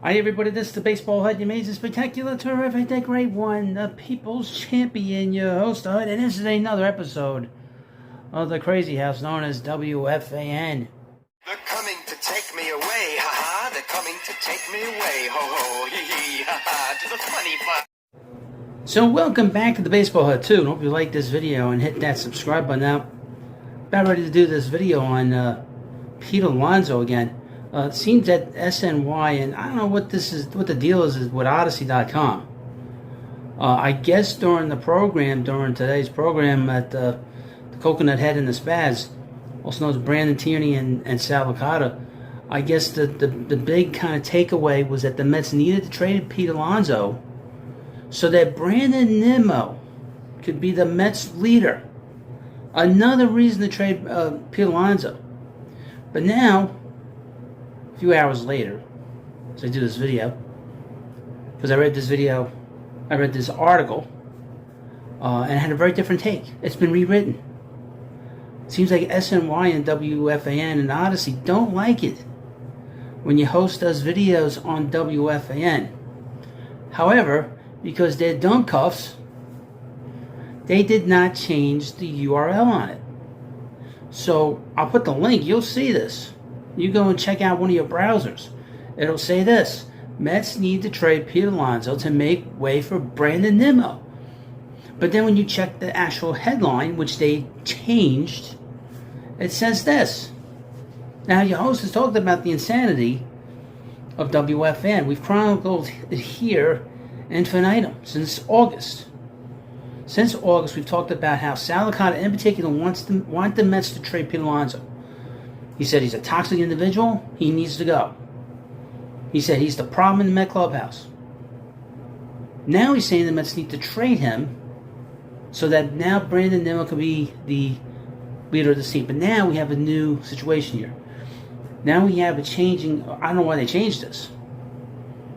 Hi everybody, this is the Baseball Hut, your amazing, spectacular, terrific, the great one, the People's Champion, your host, Hut, and this is another episode of the crazy house known as WFAN. They're coming to take me away, ha-ha, they're coming to take me away, ho-ho, hee-hee, ha-ha, to the funny part. So welcome back to the Baseball Hut too, and hope you like this video and hit that subscribe button. Now, about ready to do this video on Pete Alonso again. It seems that SNY, and I don't know what this is, what the deal is with Odyssey.com. I guess during today's program at the Coconut Head and the Spaz, also known as Brandon Tierney and Sal Licata, I guess the big kind of takeaway was that the Mets needed to trade Pete Alonso so that Brandon Nimmo could be the Mets leader. Another reason to trade Pete Alonso. But now, a few hours later, as I do this video, because I read this article, and it had a very different take. It's been rewritten. It seems like SNY and WFAN and Odyssey don't like it when you host those videos on WFAN. However, because they're dumb cuffs, they did not change the URL on it. So I'll put the link. You'll see this. You go and check out one of your browsers. It'll say this: Mets need to trade Pete Alonso to make way for Brandon Nimmo. But then when you check the actual headline, which they changed, it says this. Now, your host has talked about the insanity of WFN. We've chronicled it here infinitum since August. Since August, we've talked about how Sal Licata in particular want the Mets to trade Pete Alonso. He said he's a toxic individual. He needs to go. He said he's the problem in the Met clubhouse. Now he's saying the Mets need to trade him so that now Brandon Nimmo could be the leader of the team. But now we have a new situation here. Now we have a changing. I don't know why they changed this.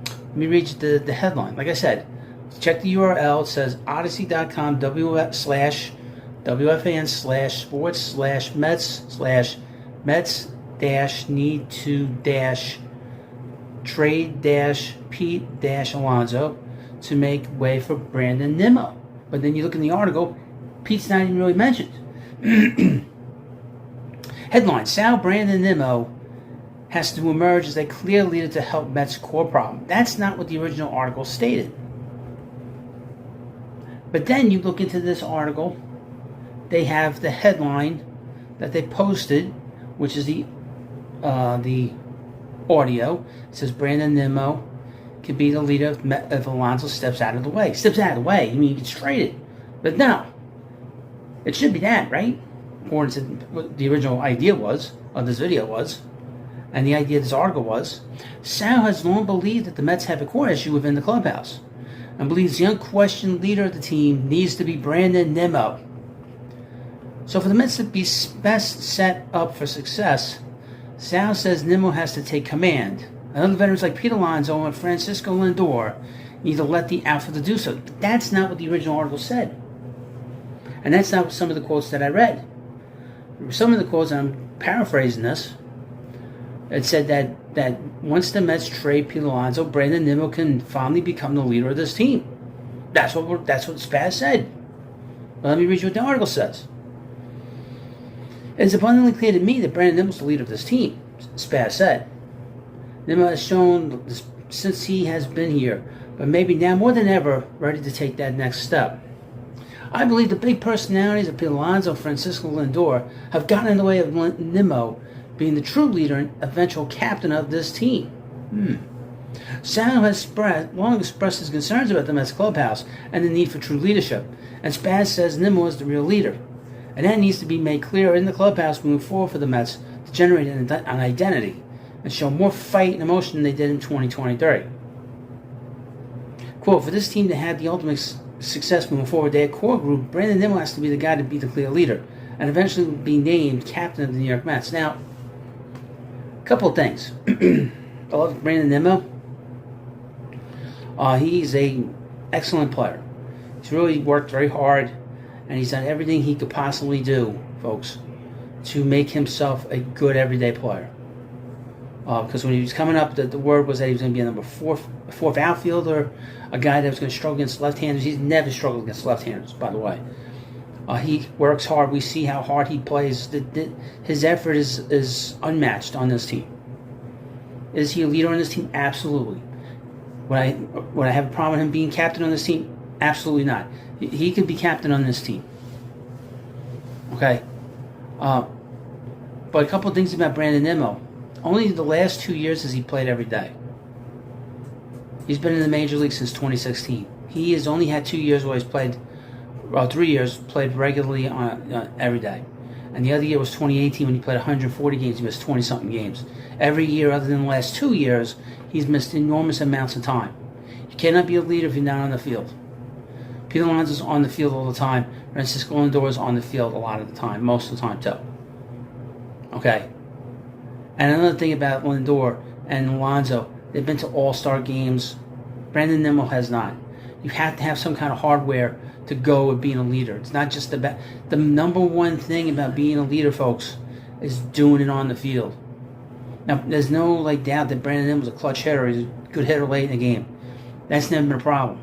Let me read you the headline. Like I said, check the URL. It says odyssey.com /WFAN/sports/Mets need to trade Pete Alonso to make way for Brandon Nimmo. But then you look in the article, Pete's not even really mentioned. Headline: Sal Brandon Nimmo has to emerge as a clear leader to help Mets' core problem. That's not what the original article stated. But then you look into this article, they have the headline that they posted, which is the audio. It says Brandon Nimmo can be the leader if Alonso steps out of the way. Steps out of the way, you mean he gets traded. But no. It should be that, right? According to what the original idea was, of this video was, and the idea of this article was, Sal has long believed that the Mets have a core issue within the clubhouse, and believes the unquestioned leader of the team needs to be Brandon Nimmo. So for the Mets to be best set up for success, Sal says Nimmo has to take command. And other veterans like Pete Alonso and Francisco Lindor need to let the outfield to do so. But that's not what the original article said. And that's not some of the quotes that I read. Some of the quotes, I'm paraphrasing this, it said that once the Mets trade Pete Alonso, Brandon Nimmo can finally become the leader of this team. That's what Spaz said. Well, let me read you what the article says. It's abundantly clear to me that Brandon Nimmo is the leader of this team, Spaz said. Nimmo has shown this since he has been here, but maybe now more than ever, ready to take that next step. I believe the big personalities of Pete Alonso and Francisco Lindor have gotten in the way of Nimmo being the true leader and eventual captain of this team. Sal has long expressed his concerns about the Mets clubhouse and the need for true leadership, and Spaz says Nimmo is the real leader. And that needs to be made clear in the clubhouse moving forward for the Mets to generate an identity and show more fight and emotion than they did in 2023. Quote, for this team to have the ultimate success moving forward, their core group, Brandon Nimmo has to be the guy to be the clear leader and eventually be named captain of the New York Mets. Now, a couple of things. I love Brandon Nimmo. He's an excellent player. He's really worked very hard, and he's done everything he could possibly do, folks, to make himself a good everyday player. Because when he was coming up, the word was that he was going to be a number fourth outfielder, a guy that was going to struggle against left-handers. He's never struggled against left-handers, by the way. He works hard. We see how hard he plays. His effort is unmatched on this team. Is he a leader on this team? Absolutely. Would I have a problem with him being captain on this team? Absolutely not. He could be captain on this team. Okay. But a couple of things about Brandon Nimmo. Only the last 2 years has he played every day. He's been in the major league since 2016. He has only had 2 years where he's played, 3 years, played regularly on every day. And the other year was 2018 when he played 140 games. He missed 20-something games. Every year other than the last 2 years, he's missed enormous amounts of time. You cannot be a leader if you're not on the field. Pete Alonso's on the field all the time. Francisco Lindor's on the field a lot of the time, most of the time too. Okay. And another thing about Lindor and Alonso, they've been to all-star games. Brandon Nimmo has not. You have to have some kind of hardware to go with being a leader. It's not just about the number one thing about being a leader, folks, is doing it on the field. Now, there's no doubt that Brandon Nimmo's a clutch hitter. He's a good hitter late in the game. That's never been a problem.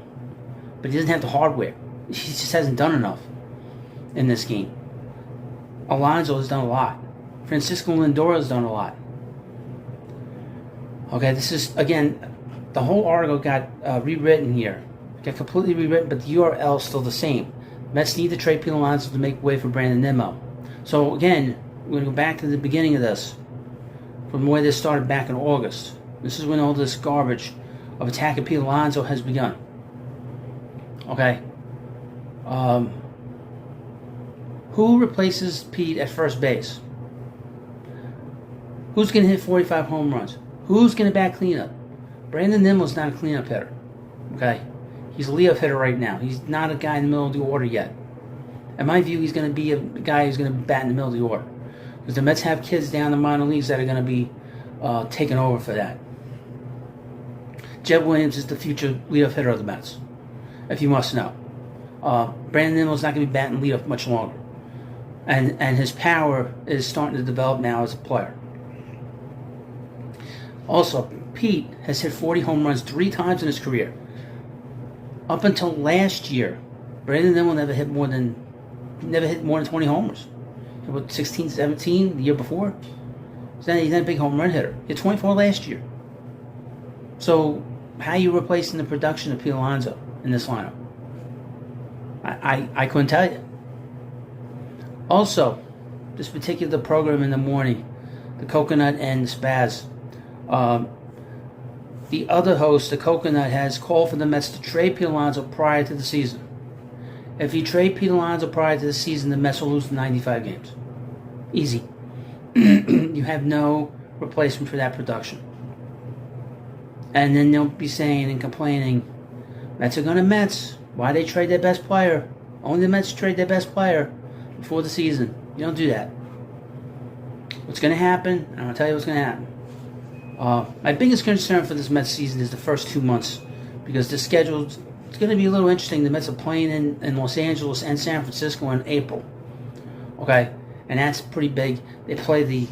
But he doesn't have the hardware. He just hasn't done enough in this game. Alonso has done a lot. Francisco Lindor has done a lot. Okay, this is, again, the whole article got rewritten here. Got completely rewritten, but the URL is still the same. Mets need to trade Pete Alonso to make way for Brandon Nimmo. So, again, we're going to go back to the beginning of this, from where this started back in August. This is when all this garbage of attacking Pete Alonso has begun. Okay. Who replaces Pete at first base? Who's going to hit 45 home runs? Who's going to bat cleanup? Brandon Nimmo's not a cleanup hitter. Okay? He's a leadoff hitter right now. He's not a guy in the middle of the order yet. In my view, he's going to be a guy who's going to bat in the middle of the order. Because the Mets have kids down the minor leagues that are going to be taking over for that. Jed Williams is the future leadoff hitter of the Mets, if you must know. Brandon Nimmo's not going to be batting leadoff much longer. And his power is starting to develop now as a player. Also, Pete has hit 40 home runs 3 times in his career. Up until last year, Brandon Nimmo never hit more than 20 homers. He hit 16, 17 the year before. He's not a big home run hitter. He hit 24 last year. So, how are you replacing the production of Pete Alonso in this lineup? I couldn't tell you. Also, this particular program in the morning, the Coconut and the Spaz, the other host, the Coconut, has called for the Mets to trade Pete Alonso prior to the season. If you trade Pete Alonso prior to the season, the Mets will lose 95 games. Easy. You have no replacement for that production. And then they'll be saying and complaining, Mets are going to Mets. Why they trade their best player? Only the Mets trade their best player before the season. You don't do that. What's going to happen? I'm going to tell you what's going to happen. My biggest concern for this Mets season is the first 2 months, because the schedule, it's going to be a little interesting. The Mets are playing in Los Angeles and San Francisco in April. Okay? And that's pretty big. They play the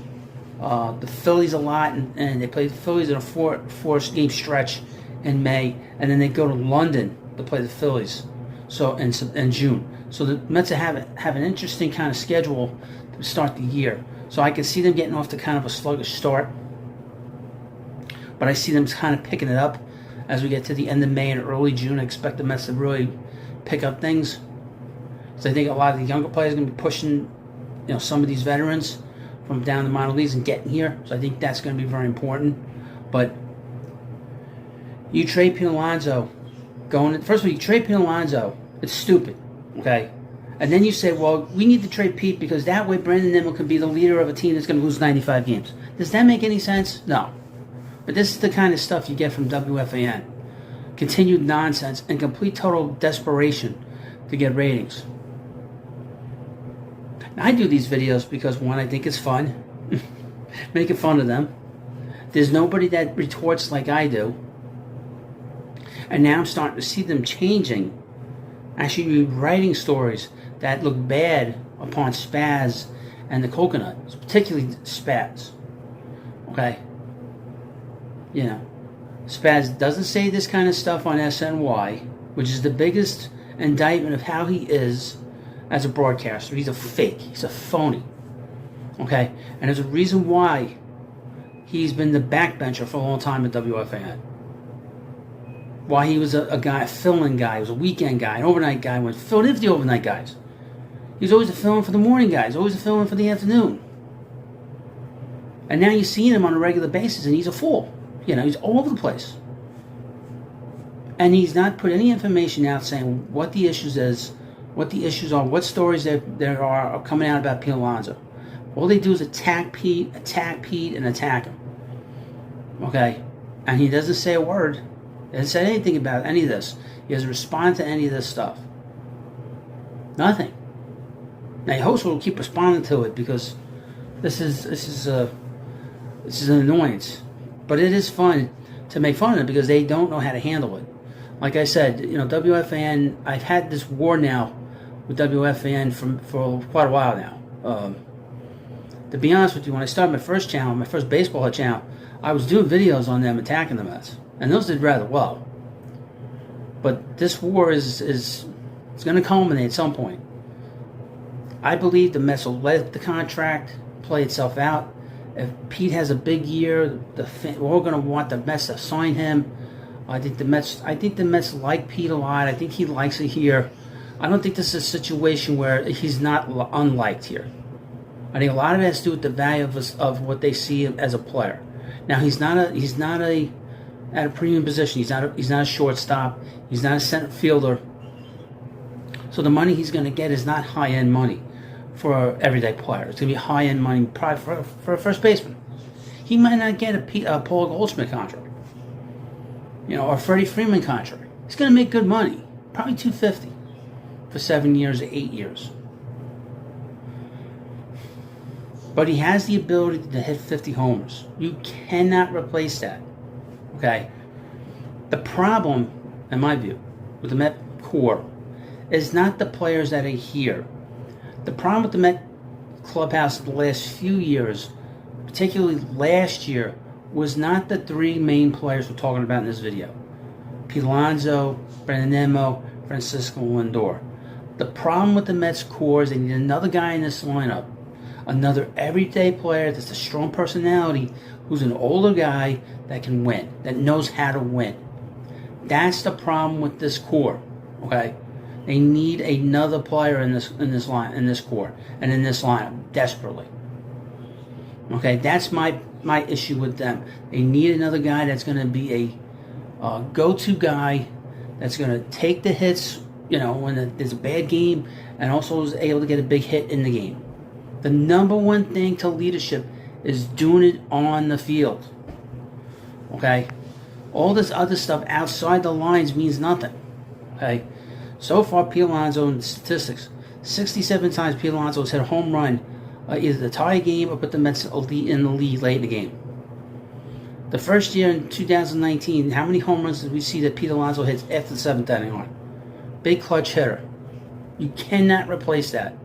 Phillies a lot, and they play the Phillies in a four-game stretch in May, and then they go to London to play the Phillies in June. So the Mets have an interesting kind of schedule to start the year. So I can see them getting off to kind of a sluggish start, but I see them kind of picking it up as we get to the end of May and early June. I expect the Mets to really pick up things. So I think a lot of the younger players are going to be pushing, some of these veterans from down the minor leagues and getting here. So I think that's going to be very important. But you trade Pete Alonso, first of all, you trade Pete Alonso, it's stupid, okay? And then you say, well, we need to trade Pete because that way Brandon Nimmo can be the leader of a team that's going to lose 95 games. Does that make any sense? No. But this is the kind of stuff you get from WFAN. Continued nonsense and complete total desperation to get ratings. Now, I do these videos because, one, I think it's fun. Making fun of them. There's nobody that retorts like I do. And now I'm starting to see them changing. Actually writing stories that look bad upon Spaz and the Coconut. Particularly Spaz. Okay? You know, Spaz doesn't say this kind of stuff on SNY, which is the biggest indictment of how he is as a broadcaster. He's a fake. He's a phony. Okay? And there's a reason why he's been the backbencher for a long time at WFAN. Why he was a guy, a fill-in guy. He was a weekend guy, an overnight guy. When filled in for the overnight guys. He was always a fill-in for the morning guys. Always a fill-in for the afternoon. And now you're seeing him on a regular basis, and he's a fool. You know, he's all over the place. And he's not put any information out saying what the issues is, what the issues are, what stories there are coming out about Pete Alonso. All they do is attack Pete, and attack him. Okay? And he doesn't say a word. He hasn't said anything about any of this. He hasn't responded to any of this stuff. Nothing. Now, your host will keep responding to it because this is an annoyance. But it is fun to make fun of it because they don't know how to handle it. Like I said, you know, WFAN, I've had this war now with WFAN for quite a while now. To be honest with you, when I started my first channel, my first baseball channel, I was doing videos on them attacking the Mets. And those did rather well. But this war is going to culminate at some point. I believe the Mets will let the contract play itself out. If Pete has a big year, we're all going to want the Mets to sign him. I think the Mets like Pete a lot. I think he likes it here. I don't think this is a situation where he's not unliked here. I think a lot of it has to do with the value of what they see as a player. Now he's not at a premium position. He's not a shortstop. He's not a center fielder. So the money he's going to get is not high-end money for an everyday player. It's going to be high-end money probably for a first baseman. He might not get a Paul Goldschmidt contract, you know, or a Freddie Freeman contract. He's going to make good money, probably $250 for 7 years or 8 years. But he has the ability to hit 50 homers. You cannot replace that. Okay? The problem, in my view, with the Met core is not the players that are here. The problem with the Met clubhouse the last few years, particularly last year, was not the three main players we're talking about in this video. Pete Alonso, Brandon Nimmo, Francisco Lindor. The problem with the Mets core is they need another guy in this lineup. Another everyday player that's a strong personality, who's an older guy that can win, that knows how to win. That's the problem with this core. Okay? They need another player in this core, and in this lineup, desperately. Okay, that's my issue with them. They need another guy that's going to be a go-to guy that's going to take the hits, you know, when there's a bad game, and also is able to get a big hit in the game. The number one thing to leadership is doing it on the field. Okay? All this other stuff outside the lines means nothing. Okay? So far, Pete Alonso in the statistics, 67 times Pete Alonso has hit a home run, either to tie a game or put the Mets in the lead late in the game. The first year in 2019, how many home runs did we see that Pete Alonso hits after the seventh inning on? Big clutch hitter. You cannot replace that.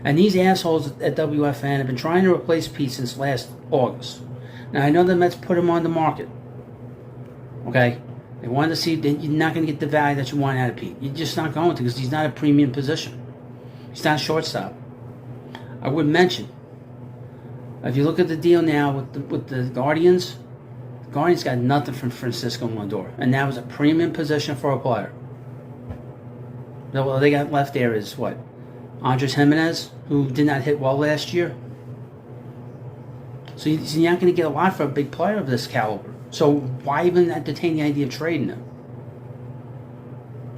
And these assholes at WFAN have been trying to replace Pete since last August. Now, I know the Mets put him on the market. Okay? They wanted to see that you're not going to get the value that you want out of Pete. You're just not going to because he's not a premium position. He's not a shortstop. I would mention, if you look at the deal now with the Guardians, the Guardians got nothing from Francisco Lindor. And that was a premium position for a player. All they got left there is what? Andres Jimenez, who did not hit well last year. So you're not going to get a lot for a big player of this caliber. So why even entertain the idea of trading him?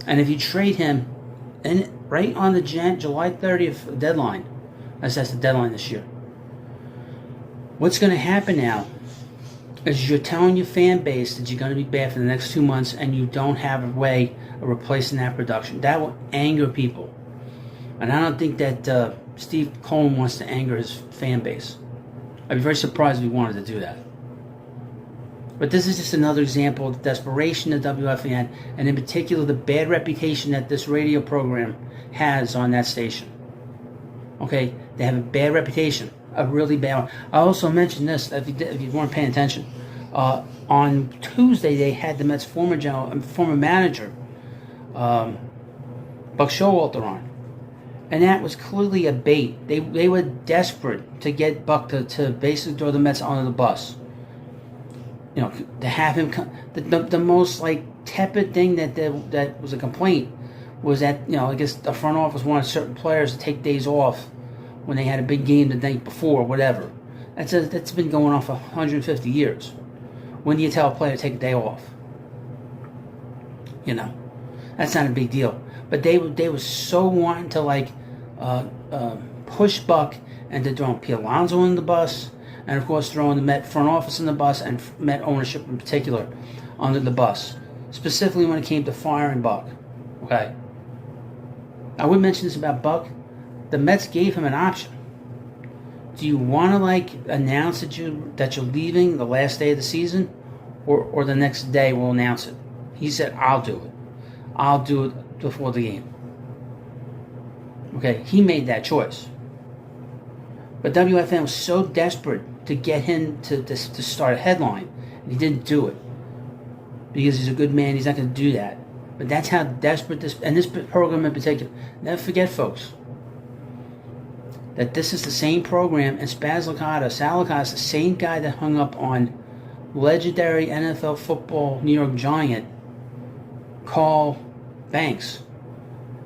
And if you trade him, and right on the July 30th deadline, that's the deadline this year, what's going to happen now is you're telling your fan base that you're going to be bad for the next 2 months and you don't have a way of replacing that production. That will anger people. And I don't think that Steve Cohen wants to anger his fan base. I'd be very surprised if he wanted to do that. But this is just another example of the desperation of WFAN, and in particular the bad reputation that this radio program has on that station. Okay, they have a bad reputation, a really bad one. I also mentioned this, if you weren't paying attention. On Tuesday, they had the Mets' former manager, Buck Showalter, on. And that was clearly a bait. They were desperate to get Buck to basically throw the Mets under the bus. You know, to have him come. The most like tepid thing that was a complaint was that, you know, I guess the front office wanted certain players to take days off when they had a big game the night before, or whatever. That's been going on for 150 years. When do you tell a player to take a day off? You know, that's not a big deal. But they were so wanting to like push Buck and to throw Pete Alonso in the bus, and of course throwing the Met front office in the bus and Met ownership in particular under the bus, specifically when it came to firing Buck. Okay, I would mention this about Buck. The Mets gave him an option. Do you want to like announce that you're leaving the last day of the season, or the next day we'll announce it? He said, "I'll do it. I'll do it before the game." Okay, he made that choice. But WFAN was so desperate to get him to start a headline, and he didn't do it because he's a good man. He's not going to do that. But that's how desperate this program in particular. Never forget, folks, that this is the same program, and Sal Licata is the same guy that hung up on legendary NFL football New York Giant Carl Banks.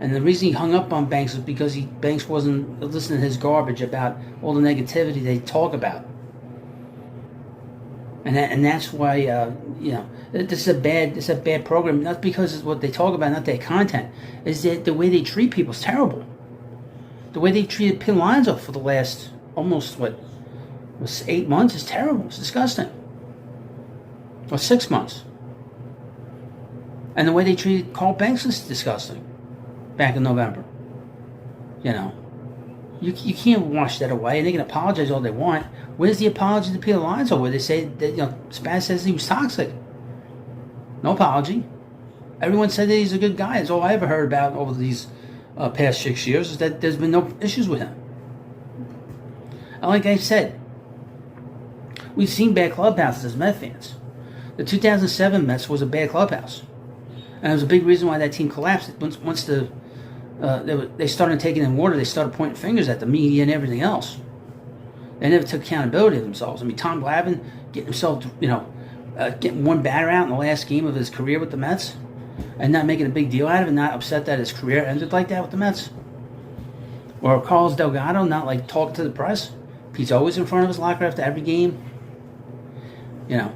And the reason he hung up on Banks was because Banks wasn't listening to his garbage about all the negativity they talk about. And that's why you know, this is a bad program. Not because it's what they talk about, not their content. Is that the way they treat people is terrible. The way they treated Pete Alonso for the last almost 8 months is terrible. It's disgusting. Or 6 months. And the way they treated Carl Banks is disgusting. Back in November. You know. You can't wash that away, and they can apologize all they want. Where's the apology to Pete Alonso where they say that, you know, Spaz says he was toxic? No apology. Everyone said that he's a good guy. That's all I ever heard about over these past 6 years, is that there's been no issues with him. And like I said, we've seen bad clubhouses as Met fans. The 2007 Mets was a bad clubhouse. And it was a big reason why that team collapsed. Once they started taking in water, they started pointing fingers at the media and everything else. They never took accountability of themselves. I mean, Tom Glavine getting himself, you know, getting one batter out in the last game of his career with the Mets, and not making a big deal out of it, not upset that his career ended like that with the Mets. Or Carlos Delgado not like talking to the press. He's always in front of his locker after every game. You know,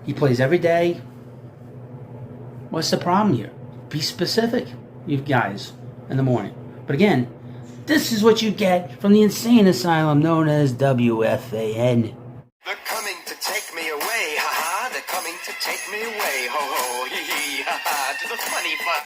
he plays every day. What's the problem here? Be specific, you guys, in the morning. But again, this is what you get from the insane asylum known as WFAN. They're coming to take me away, ha ha. They're coming to take me away, ho ho, hee hee, ha ha. To the funny part.